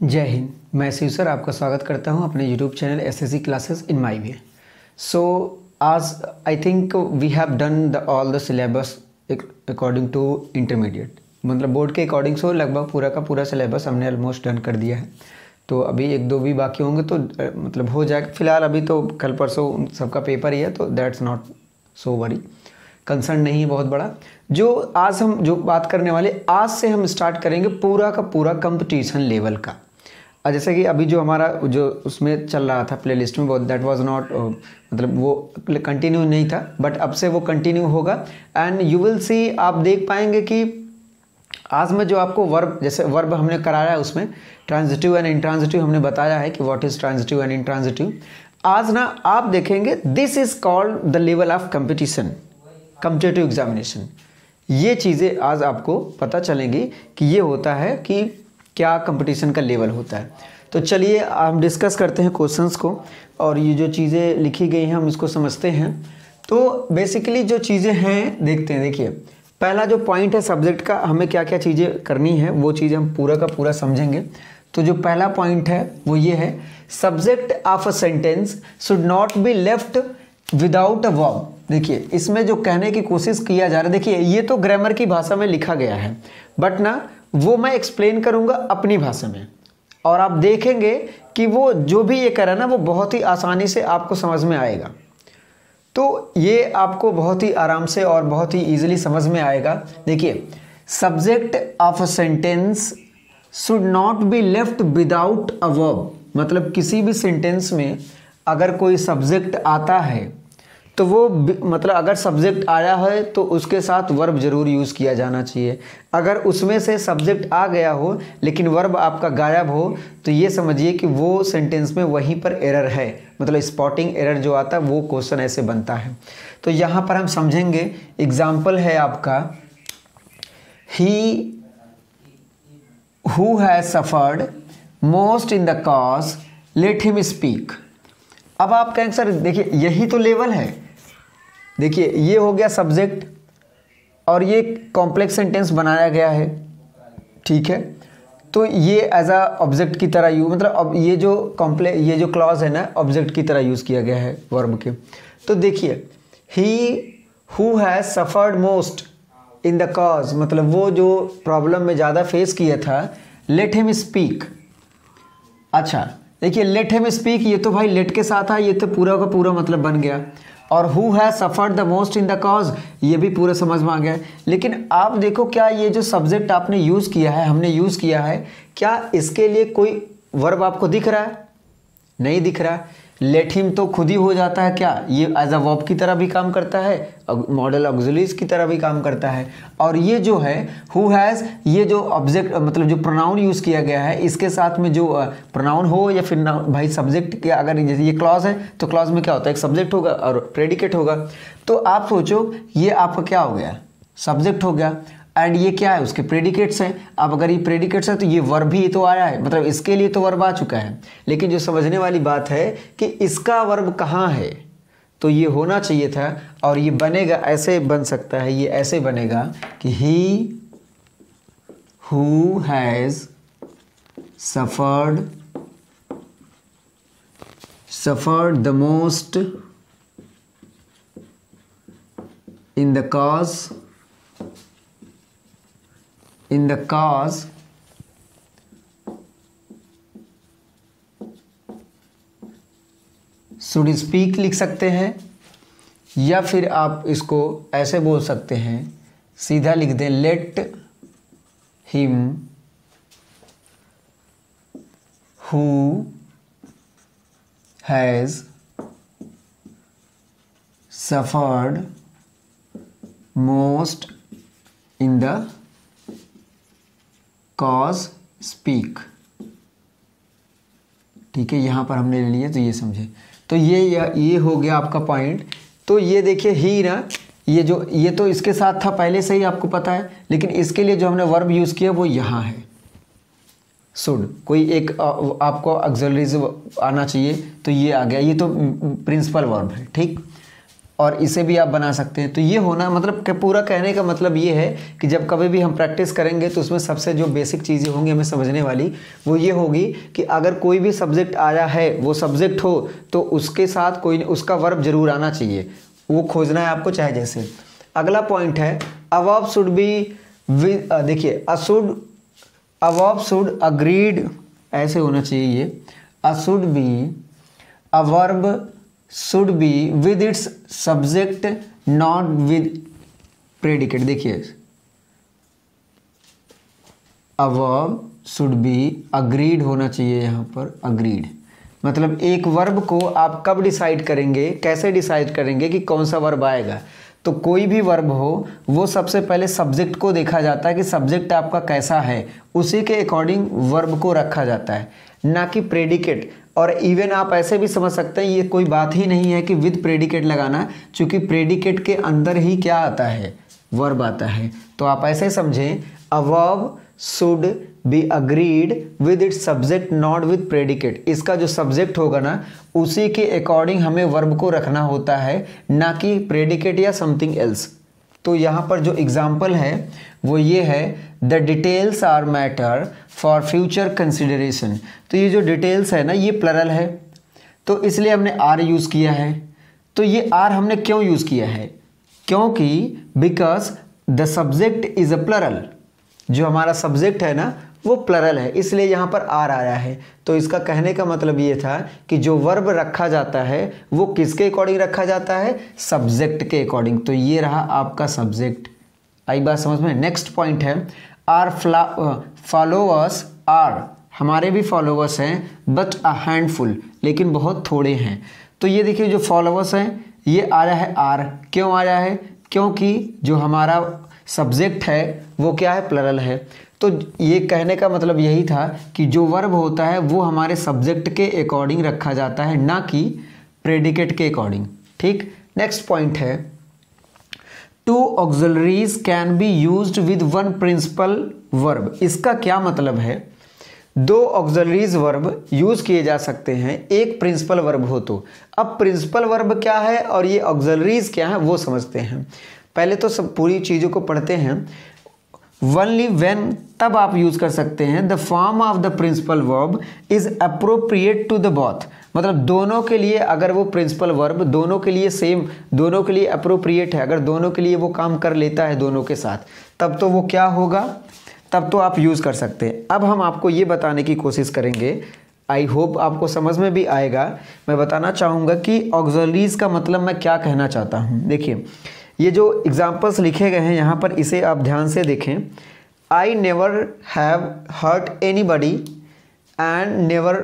जय हिंद। मैं शिव सर आपका स्वागत करता हूं अपने YouTube channel SSC classes in my way. So today I think we have done the all the syllabus according to intermediate, मतलब बोर्ड के अकॉर्डिंग से लगभग पूरा का पूरा सिलेबस हमने ऑलमोस्ट डन कर दिया है। तो अभी एक दो भी बाकी होंगे तो मतलब हो जाएगा। फिलहाल अभी तो कल परसों सबका पेपर ही है, तो that's not so worry, concern नहीं है बहुत बड़ा। जो आज हम जो बात करने वाले, आज से हम स्टार्ट करेंगे पूरा का पूरा कंपटीशन लेवल का। जैसे कि अभी जो हमारा जो उसमें चल रहा था प्लेलिस्ट में, बहुत दैट वाज नॉट मतलब वो कंटिन्यू नहीं था, बट अब से वो कंटिन्यू होगा। एंड यू विल सी, आप देख पाएंगे कि आज मैं जो आपको वर्ब, जैसे वर्ब हमने कराया है उसमें ट्रांजिटिव एंड इंट्रांजिटिव हमने बताया है कि what is transitive and intransitive. आज ना आप देखेंगे this is called the level of competition, competitive examination. ये चीज़ें आज आपको पता चलेंगी कि ये होता है कि क्या कंपटीशन का लेवल होता है। तो चलिए हम डिस्कस करते हैं क्वेश्चंस को, और ये जो चीज़ें लिखी गई हैं हम इसको समझते हैं। तो बेसिकली जो चीज़ें हैं देखते हैं। देखिए पहला जो पॉइंट है सब्जेक्ट का, हमें क्या क्या चीज़ें करनी है वो चीज़ें हम पूरा का पूरा समझेंगे। तो जो पहला पॉइंट है वो ये है, subject of a sentence should not be left without a verb. देखिए इसमें जो कहने की कोशिश किया जा रहा है, देखिए ये तो ग्रामर की भाषा में लिखा गया है, बट ना वो मैं एक्सप्लेन करूंगा अपनी भाषा में, और आप देखेंगे कि वो जो भी ये कर रहा है ना वो बहुत ही आसानी से आपको समझ में आएगा। तो ये आपको बहुत ही आराम से और बहुत ही ईजिली समझ में आएगा। देखिए subject of a sentence should not be left without a verb, मतलब किसी भी सेंटेंस में अगर कोई सब्जेक्ट आता है तो वो मतलब अगर सब्जेक्ट आया है तो उसके साथ वर्ब जरूर यूज़ किया जाना चाहिए। अगर उसमें से सब्जेक्ट आ गया हो लेकिन वर्ब आपका गायब हो तो ये समझिए कि वो सेंटेंस में वहीं पर एरर है, मतलब स्पॉटिंग एरर जो आता है वो क्वेश्चन ऐसे बनता है। तो यहाँ पर हम समझेंगे, एग्जाम्पल है आपका, he who has suffered most in the cause let him speak. अब आप कहेंगे सर देखिए यही तो लेवल है। देखिए ये हो गया सब्जेक्ट और ये कॉम्प्लेक्स सेंटेंस बनाया गया है, ठीक है। तो ये एज अ ऑब्जेक्ट की तरह यूज, मतलब अब ये जो क्लॉज है ना ऑब्जेक्ट की तरह यूज़ किया गया है वर्ब के। तो देखिए he who has suffered most in the cause, मतलब वो जो प्रॉब्लम में ज़्यादा फेस किया था, लेट हिम स्पीक। अच्छा देखिए लेट हिम स्पीक, ये तो भाई लेट के साथ है, ये तो पूरा का पूरा मतलब बन गया। और who has suffered the most in the cause, ये भी पूरा समझ में आ गया। लेकिन आप देखो क्या ये जो सब्जेक्ट आपने यूज़ किया है, हमने यूज़ किया है, क्या इसके लिए कोई वर्ब आपको दिख रहा है? नहीं दिख रहा है। लेट हिम तो खुद ही हो जाता है, क्या ये एज अ वर्ब की तरह भी काम करता है, मॉडल ऑक्सिलरीज की तरह भी काम करता है। और ये जो है हु हैज़, ये जो ऑब्जेक्ट मतलब जो प्रोनाउन यूज़ किया गया है, इसके साथ में जो प्रोनाउन हो या फिर भाई सब्जेक्ट के, अगर जैसे ये क्लॉज है तो क्लॉज में क्या होता है, एक सब्जेक्ट होगा और प्रेडिकेट होगा। तो आप सोचो ये आपका क्या हो गया, सब्जेक्ट हो गया, एंड ये क्या है उसके प्रेडिकेट्स हैं। अब अगर ये प्रेडिकेट्स है तो ये वर्ब भी तो आया है, मतलब इसके लिए तो वर्ब आ चुका है। लेकिन जो समझने वाली बात है कि इसका वर्ब कहाँ है, तो ये होना चाहिए था, और ये बनेगा ऐसे बन सकता है, ये ऐसे बनेगा कि he who has suffered the most in the cause should speak लिख सकते हैं, या फिर आप इसको ऐसे बोल सकते हैं, सीधा लिख दें let him who has suffered most in the cause speak। ठीक है, यहाँ पर हमने ले लिया तो ये समझे। तो ये हो गया आपका पॉइंट। तो ये देखिए ही ना, ये तो इसके साथ था पहले से ही आपको पता है, लेकिन इसके लिए जो हमने वर्ब यूज़ किया वो यहाँ है शुड। कोई एक आपको ऑक्सिलरीज आना चाहिए तो ये आ गया, ये तो प्रिंसिपल वर्ब है, ठीक। और इसे भी आप बना सकते हैं। तो ये होना मतलब कि पूरा कहने का मतलब ये है कि जब कभी भी हम प्रैक्टिस करेंगे तो उसमें सबसे जो बेसिक चीज़ें होंगी हमें समझने वाली वो ये होगी कि अगर कोई भी सब्जेक्ट आया है, वो सब्जेक्ट हो तो उसके साथ कोई उसका वर्ब जरूर आना चाहिए, वो खोजना है आपको चाहे जैसे। अगला पॉइंट है अवर्ब शुड बी, देखिए अवर्ब शुड अग्रीड, ऐसे होना चाहिए ये, a verb should be with its subject not with predicate. देखिए a verb should be agreed होना चाहिए, यहाँ पर अग्रीड मतलब एक वर्ब को आप कब डिसाइड करेंगे, कैसे डिसाइड करेंगे कि कौन सा वर्ब आएगा। तो कोई भी वर्ब हो वो सबसे पहले सब्जेक्ट को देखा जाता है कि सब्जेक्ट आपका कैसा है, उसी के अकॉर्डिंग वर्ब को रखा जाता है, ना कि प्रेडिकेट। और इवन आप ऐसे भी समझ सकते हैं ये कोई बात ही नहीं है कि विद प्रेडिकेट लगाना, क्योंकि प्रेडिकेट के अंदर ही क्या आता है, वर्ब आता है। तो आप ऐसे समझें अ verb should be agreed with its subject not with predicate. इसका जो सब्जेक्ट होगा ना उसी के अकॉर्डिंग हमें वर्ब को रखना होता है, ना कि प्रेडिकेट या समथिंग एल्स। तो यहाँ पर जो एग्जाम्पल है वो ये है the details are matter for future consideration. तो ये जो डिटेल्स है ना ये प्लरल है, तो इसलिए हमने आर यूज़ किया है। तो ये आर हमने क्यों यूज़ किया है, क्योंकि because the subject is a plural, जो हमारा सब्जेक्ट है ना वो प्लरल है, इसलिए यहाँ पर आर आया है। तो इसका कहने का मतलब ये था कि जो वर्ब रखा जाता है वो किसके अकॉर्डिंग रखा जाता है, सब्जेक्ट के अकॉर्डिंग। तो ये रहा आपका सब्जेक्ट। आई बात समझ में। नेक्स्ट पॉइंट है आर फॉलोअर्स आर, हमारे भी फॉलोअर्स हैं बट अ हैंडफुल, लेकिन बहुत थोड़े हैं। तो ये देखिए जो फॉलोअर्स हैं ये आया है आर, क्यों आया है, क्योंकि जो हमारा सब्जेक्ट है वो क्या है, प्लरल है। तो ये कहने का मतलब यही था कि जो वर्ब होता है वो हमारे सब्जेक्ट के अकॉर्डिंग रखा जाता है, ना कि प्रेडिकेट के अकॉर्डिंग। ठीक। नेक्स्ट पॉइंट है two auxiliaries can be used with one principal verb. इसका क्या मतलब है, दो ऑक्सिलरीज वर्ब यूज किए जा सकते हैं एक प्रिंसिपल वर्ब हो तो। अब प्रिंसिपल वर्ब क्या है और ये ऑक्सिलरीज क्या है वो समझते हैं। पहले तो सब पूरी चीज़ों को पढ़ते हैं। ओनली व्हेन, तब आप यूज कर सकते हैं the form of the principal verb is appropriate to the both, मतलब दोनों के लिए अगर वो प्रिंसिपल वर्ब दोनों के लिए सेम, दोनों के लिए अप्रोप्रिएट है, अगर दोनों के लिए वो काम कर लेता है दोनों के साथ, तब तो वो क्या होगा, तब तो आप यूज़ कर सकते हैं। अब हम आपको ये बताने की कोशिश करेंगे, आई होप आपको समझ में भी आएगा। मैं बताना चाहूँगा कि ऑक्सिलरीज का मतलब मैं क्या कहना चाहता हूँ। देखिए ये जो एग्जाम्पल्स लिखे गए हैं यहाँ पर, इसे आप ध्यान से देखें। I never have hurt anybody and never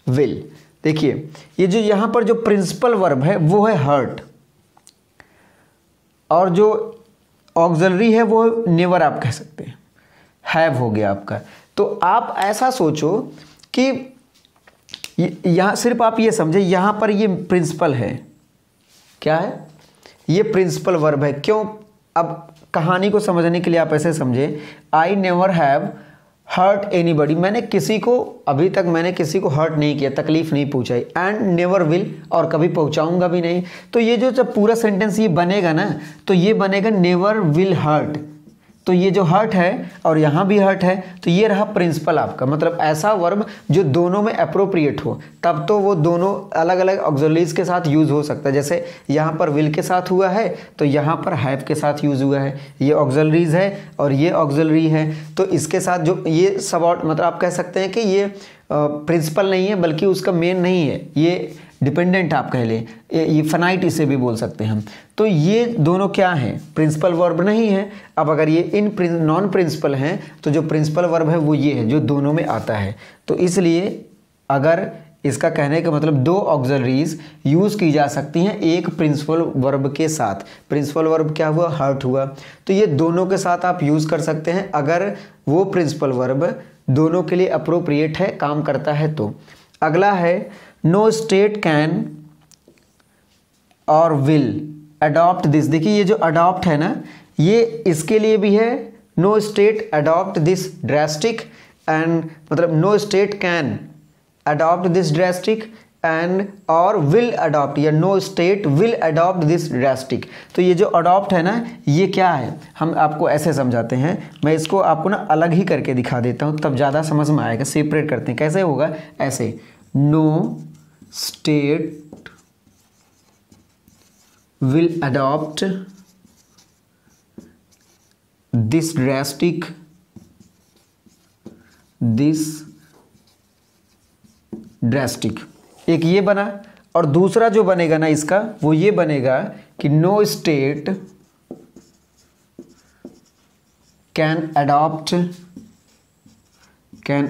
will. देखिए ये जो यहाँ पर जो प्रिंसिपल वर्ब है वो है हर्ट, और जो ऑक्सिलरी है वो नेवर आप कह सकते हैं, हैव हो गया आपका। तो आप ऐसा सोचो कि यहाँ सिर्फ आप ये समझे यहाँ पर ये प्रिंसिपल है, क्या है, ये प्रिंसिपल वर्ब है। क्यों, अब कहानी को समझने के लिए आप ऐसे समझे, I never have hurt anybody, मैंने किसी को अभी तक मैंने किसी को हर्ट नहीं किया, तकलीफ नहीं पहुंचाई, एंड नेवर विल, और कभी पहुंचाऊंगा भी नहीं। तो ये जो जब पूरा सेंटेंस ये बनेगा ना, तो ये बनेगा नेवर विल हर्ट। तो ये जो हर्ट है और यहाँ भी हर्ट है, तो ये रहा प्रिंसिपल आपका, मतलब ऐसा वर्ब जो दोनों में अप्रोप्रिएट हो, तब तो वो दोनों अलग अलग ऑक्सिलरीज के साथ यूज़ हो सकता है। जैसे यहाँ पर विल के साथ हुआ है तो यहाँ पर हैव के साथ यूज़ हुआ है, ये ऑक्सिलरीज है और ये ऑक्सिलरी है, तो इसके साथ जो ये सबऑर्ड, मतलब आप कह सकते हैं कि ये प्रिंसिपल नहीं है बल्कि उसका मेन नहीं है, ये डिपेंडेंट आप कह लें, ये फनाइट इसे भी बोल सकते हैं हम। तो ये दोनों क्या हैं, प्रिंसिपल वर्ब नहीं है। अब अगर ये इन नॉन प्रिंसिपल हैं तो जो प्रिंसिपल वर्ब है वो ये है जो दोनों में आता है। तो इसलिए अगर इसका कहने का मतलब दो ऑक्सिलरीज यूज़ की जा सकती हैं एक प्रिंसिपल वर्ब के साथ। प्रिंसिपल वर्ब क्या हुआ, हर्ट हुआ, तो ये दोनों के साथ आप यूज़ कर सकते हैं अगर वो प्रिंसिपल वर्ब दोनों के लिए अप्रोप्रिएट है, काम करता है तो। अगला है नो स्टेट कैन और विल अडॉप्ट दिस। देखिए ये जो अडॉप्ट है ना, ये इसके लिए भी है, no state adopt this drastic, and मतलब no state can adopt this drastic and और विल अडॉप्ट या no state will adopt this drastic. तो ये जो अडॉप्ट है ना, ये क्या है, हम आपको ऐसे समझाते हैं। मैं इसको आपको ना अलग ही करके दिखा देता हूँ, तब ज़्यादा समझ में आएगा। सेपरेट करते हैं, कैसे होगा, ऐसे, no state will adopt this drastic, एक ये बना। और दूसरा जो बनेगा ना इसका, वो ये बनेगा कि no state can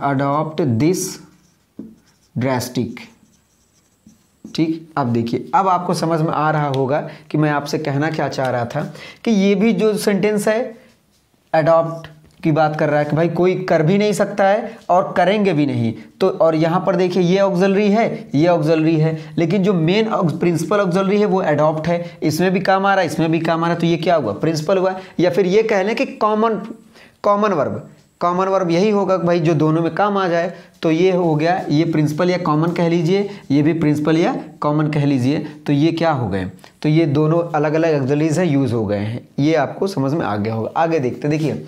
adopt this drastic. ठीक, अब देखिए, अब आपको समझ में आ रहा होगा कि मैं आपसे कहना क्या चाह रहा था, कि ये भी जो सेंटेंस है अडॉप्ट की बात कर रहा है कि भाई कोई कर भी नहीं सकता है और करेंगे भी नहीं। तो और यहाँ पर देखिए ये ऑक्सिलरी है, ये ऑक्सिलरी है, लेकिन जो मेन प्रिंसिपल ऑक्सिलरी है वो अडॉप्ट है। इसमें भी काम आ रहा है, इसमें भी काम आ रहा है, तो ये क्या हुआ, प्रिंसिपल हुआ। या फिर ये कह लें कि कॉमन वर्ब यही होगा कि भाई जो दोनों में काम आ जाए। तो ये हो गया, ये प्रिंसिपल या कॉमन कह लीजिए, ये भी प्रिंसिपल या कॉमन कह लीजिए। तो ये क्या हो गए, तो ये दोनों अलग अलग ऑक्सिलरीज हैं, यूज़ हो गए हैं। ये आपको समझ में आ गया होगा। आगे देखते, देखिए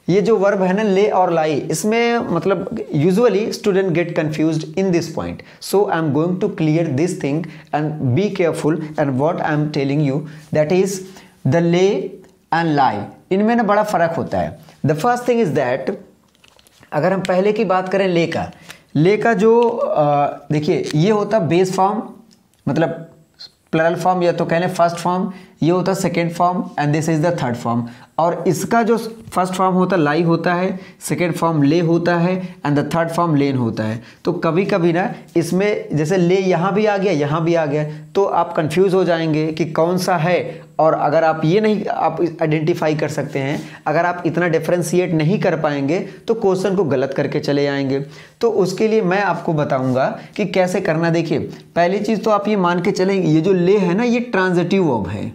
ये जो वर्ब है ना, ले और लाई, इसमें मतलब usually student get confused in this point. So I am going to clear this thing and be careful and what I am telling you, that is the lay and lie, इनमें ना बड़ा फर्क होता है। The first thing is that, अगर हम पहले की बात करें ले का जो देखिए ये होता बेस फॉर्म, मतलब प्लरल फॉर्म, या तो कह लें फर्स्ट फॉर्म, ये होता second form and this is the third form. और इसका जो फर्स्ट फॉर्म होता लाई होता है, सेकेंड फॉर्म ले होता है एंड द थर्ड फॉर्म लेन होता है। तो कभी कभी ना इसमें जैसे ले यहाँ भी आ गया, यहाँ भी आ गया, तो आप कंफ्यूज हो जाएंगे कि कौन सा है। और अगर आप ये नहीं आप आइडेंटिफाई कर सकते हैं, अगर आप इतना डिफ्रेंशिएट नहीं कर पाएंगे तो क्वेश्चन को गलत करके चले जाएंगे। तो उसके लिए मैं आपको बताऊंगा कि कैसे करना। देखिए पहली चीज़ तो आप ये मान के चलेंगे, ये जो ले है ना, ये ट्रांजिटिव वर्ब है,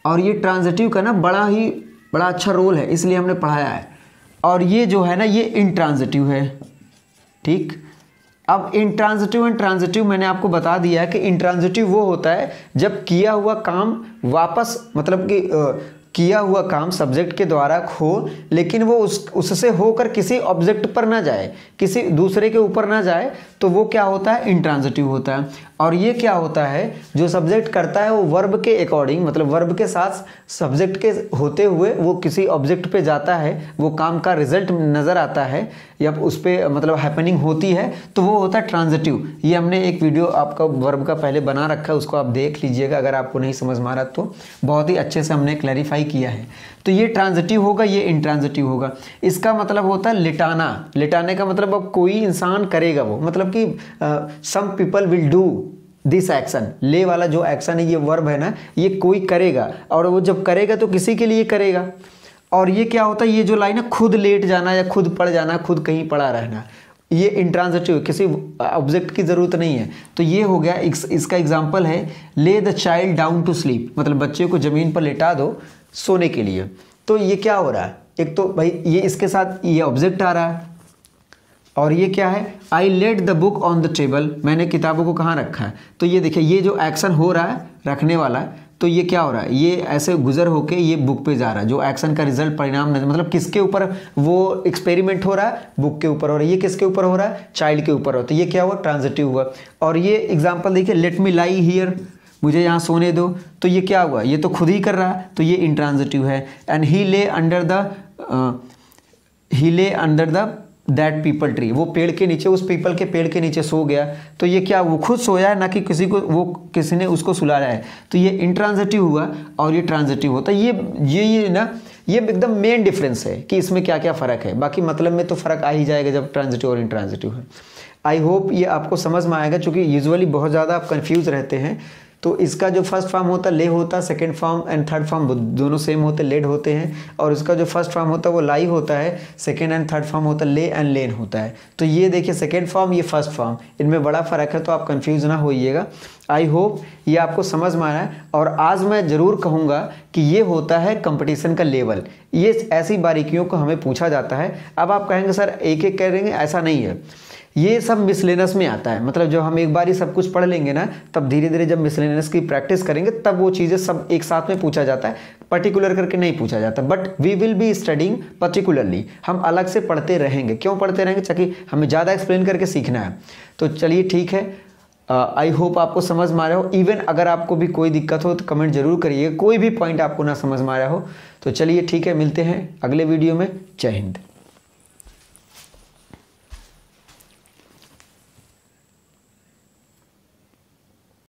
और ये ट्रांजिटिव का ना बड़ा अच्छा रोल है, इसलिए हमने पढ़ाया है। और ये जो है ना, ये इंट्रांजिटिव है। ठीक, अब इंट्रांजिटिव एंड ट्रांजिटिव मैंने आपको बता दिया है कि इंट्रांजिटिव वो होता है जब किया हुआ काम वापस, मतलब कि किया हुआ काम सब्जेक्ट के द्वारा हो, लेकिन वो उससे होकर किसी ऑब्जेक्ट पर ना जाए, किसी दूसरे के ऊपर ना जाए, तो वो क्या होता है, इंट्रांजिटिव होता है। और ये क्या होता है, जो सब्जेक्ट करता है वो वर्ब के अकॉर्डिंग, मतलब वर्ब के साथ सब्जेक्ट के होते हुए वो किसी ऑब्जेक्ट पे जाता है, वो काम का रिजल्ट नज़र आता है या उस पर मतलब हैपनिंग होती है, तो वो होता है ट्रांजिटिव। ये हमने एक वीडियो आपका वर्ब का पहले बना रखा है, उसको आप देख लीजिएगा अगर आपको नहीं समझ में आ रहा तो, बहुत ही अच्छे से हमने क्लैरिफाई किया है। तो ये ट्रांजिटिव होगा, ये इंट्रांजिटिव होगा। इसका मतलब होता है लिटाना। लिटाने का मतलब अब कोई इंसान करेगा, वो मतलब कि some people will do this action. Lay वाला जो एक्शन है, ये वर्ब है ना, ये कोई करेगा, और वो जब करेगा तो किसी के लिए करेगा। और ये क्या होता है, ये जो लाइन है, खुद लेट जाना या खुद पड़ जाना, खुद कहीं पड़ा रहना, ये इंट्रांजिटिव, किसी ऑब्जेक्ट की ज़रूरत नहीं है। तो ये हो गया, इसका एग्जाम्पल है lay the child down to sleep, मतलब बच्चे को ज़मीन पर लेटा दो सोने के लिए। तो ये क्या हो रहा है, एक तो भाई ये इसके साथ ये ऑब्जेक्ट आ रहा है, और ये क्या है, I let the book on the table, मैंने किताबों को कहाँ रखा है। तो ये देखिए, ये जो एक्शन हो रहा है रखने वाला, तो ये क्या हो रहा है, ये ऐसे गुजर होके ये बुक पे जा रहा है, जो एक्शन का रिजल्ट परिणाम नहीं, मतलब किसके ऊपर वो एक्सपेरिमेंट हो रहा है, बुक के ऊपर हो रहा है। ये किसके ऊपर हो रहा है, चाइल्ड के ऊपर हो रहा है। तो ये क्या हुआ, ट्रांजिटिव हुआ। और ये एग्जाम्पल देखिए, लेट मी लाई हियर, मुझे यहाँ सोने दो, तो ये क्या हुआ, ये तो खुद ही कर रहा है, तो ये इंट्रांजिटिव है। एंड ही ले under the that people tree, वो पेड़ के नीचे, उस पीपल के पेड़ के नीचे सो गया। तो ये क्या, वो खुद सोया है, ना कि किसी ने उसको सुलाया है। तो ये इंट्रांजिटिव हुआ और ये ट्रांजिटिव होता है। ये ना, ये एकदम मेन डिफरेंस है कि इसमें क्या क्या फ़र्क है। बाकी मतलब में तो फ़र्क आ ही जाएगा जब ट्रांजिटिव और इंट्रांजिटिव है। आई होप ये आपको समझ में आएगा, क्योंकि यूजुअली बहुत ज़्यादा आप कन्फ्यूज़ रहते हैं। तो इसका जो फर्स्ट फॉर्म होता है ले होता है, second form and third form दोनों सेम होते हैं, लेड होते हैं। और इसका जो फर्स्ट फॉर्म होता है वो लाई होता है, सेकंड एंड थर्ड फॉर्म होता है ले एंड लेन होता है। तो ये देखिए, सेकंड फॉर्म, ये फर्स्ट फॉर्म, इनमें बड़ा फ़र्क है, तो आप कंफ्यूज ना होइएगा। आई होप ये आपको समझ में आ रहा है। और आज मैं ज़रूर कहूँगा कि ये होता है कंपटीशन का लेवल, ये ऐसी बारीकियों को हमें पूछा जाता है। अब आप कहेंगे सर एक एक करेंगे, ऐसा नहीं है। ये सब मिसलेनस में आता है, मतलब जब हम एक बार ही सब कुछ पढ़ लेंगे ना, तब धीरे धीरे जब मिसलेनस की प्रैक्टिस करेंगे तब वो चीज़ें सब एक साथ में पूछा जाता है, पर्टिकुलर करके नहीं पूछा जाता। But we will be studying particularly, हम अलग से पढ़ते रहेंगे। क्यों पढ़ते रहेंगे? ताकि हमें ज़्यादा एक्सप्लेन करके सीखना है। तो चलिए ठीक है, आई होप आपको समझ में आ रहा हो। इवन अगर आपको भी कोई दिक्कत हो तो कमेंट जरूर करिए, कोई भी पॉइंट आपको ना समझ में आ रहा हो तो। चलिए ठीक है, मिलते हैं अगले वीडियो में। जय हिंद।